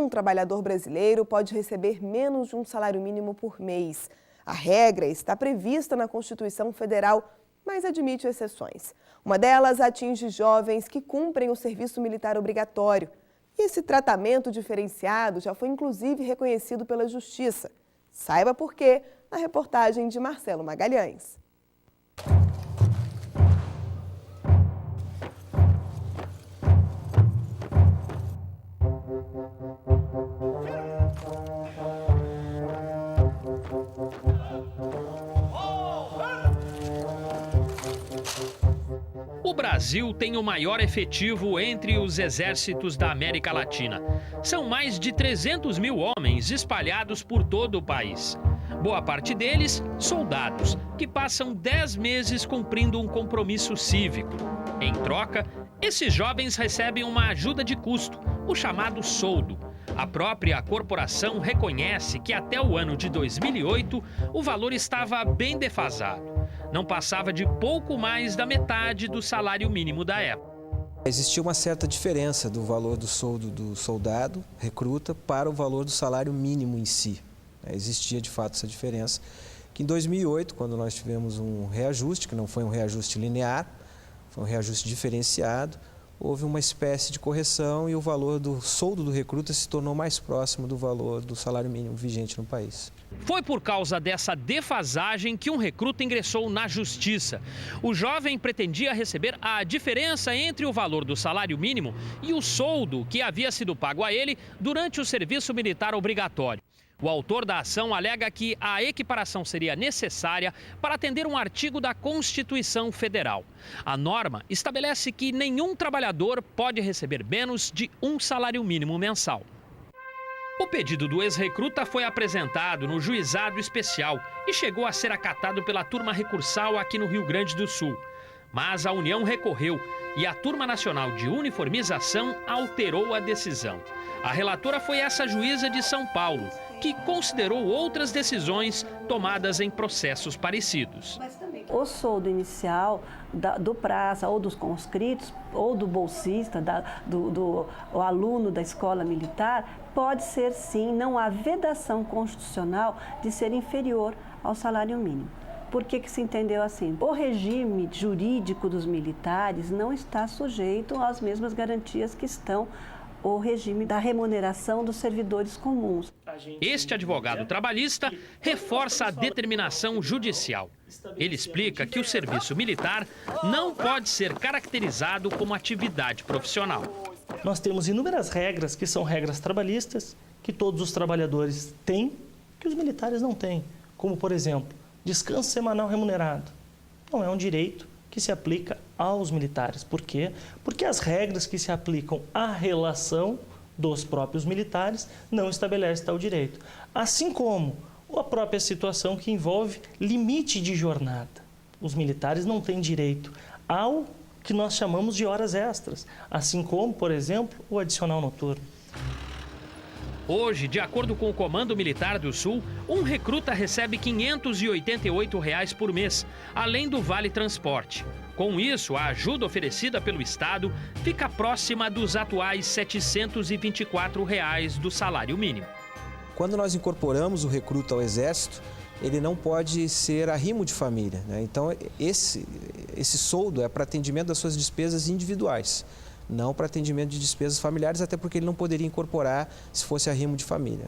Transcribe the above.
nenhum trabalhador brasileiro pode receber menos de um salário mínimo por mês. A regra está prevista na Constituição Federal, mas admite exceções. Uma delas atinge jovens que cumprem o serviço militar obrigatório. E esse tratamento diferenciado já foi inclusive reconhecido pela Justiça. Saiba por quê na reportagem de Marcelo Magalhães. O Brasil tem o maior efetivo entre os exércitos da América Latina. São mais de 300 mil homens espalhados por todo o país. Boa parte deles, soldados, que passam 10 meses cumprindo um compromisso cívico. Em troca, esses jovens recebem uma ajuda de custo, o chamado soldo. A própria corporação reconhece que até o ano de 2008 o valor estava bem defasado. Não passava de pouco mais da metade do salário mínimo da época. Existia uma certa diferença do valor do soldo do soldado, recruta, para o valor do salário mínimo em si. Existia de fato essa diferença, que em 2008, quando nós tivemos um reajuste, que não foi um reajuste linear, foi um reajuste diferenciado, houve uma espécie de correção e o valor do soldo do recruta se tornou mais próximo do valor do salário mínimo vigente no país. Foi por causa dessa defasagem que um recruta ingressou na Justiça. O jovem pretendia receber a diferença entre o valor do salário mínimo e o soldo que havia sido pago a ele durante o serviço militar obrigatório. O autor da ação alega que a equiparação seria necessária para atender um artigo da Constituição Federal. A norma estabelece que nenhum trabalhador pode receber menos de um salário mínimo mensal. O pedido do ex-recruta foi apresentado no Juizado Especial e chegou a ser acatado pela turma recursal aqui no Rio Grande do Sul. Mas a União recorreu e a Turma Nacional de Uniformização alterou a decisão. A relatora foi essa juíza de São Paulo, que considerou outras decisões tomadas em processos parecidos. O soldo inicial do praça ou dos conscritos ou do bolsista, do aluno da escola militar, pode ser sim, não há vedação constitucional de ser inferior ao salário mínimo. Por que se entendeu assim? O regime jurídico dos militares não está sujeito às mesmas garantias que estão o regime da remuneração dos servidores comuns. Este advogado trabalhista reforça a determinação judicial. Ele explica que o serviço militar não pode ser caracterizado como atividade profissional. Nós temos inúmeras regras que são regras trabalhistas, que todos os trabalhadores têm, que os militares não têm. Como, por exemplo, descanso semanal remunerado. Não é um direito que se aplica aos militares. Por quê? Porque as regras que se aplicam à relação dos próprios militares não estabelecem tal direito. Assim como a própria situação que envolve limite de jornada. Os militares não têm direito ao que nós chamamos de horas extras, assim como, por exemplo, o adicional noturno. Hoje, de acordo com o Comando Militar do Sul, um recruta recebe R$ 588 por mês, além do Vale Transporte. Com isso, a ajuda oferecida pelo Estado fica próxima dos atuais R$ 724 do salário mínimo. Quando nós incorporamos o recruta ao Exército, ele não pode ser arrimo de família, né? Então, esse soldo é para atendimento das suas despesas individuais, não para atendimento de despesas familiares, até porque ele não poderia incorporar se fosse arrimo de família.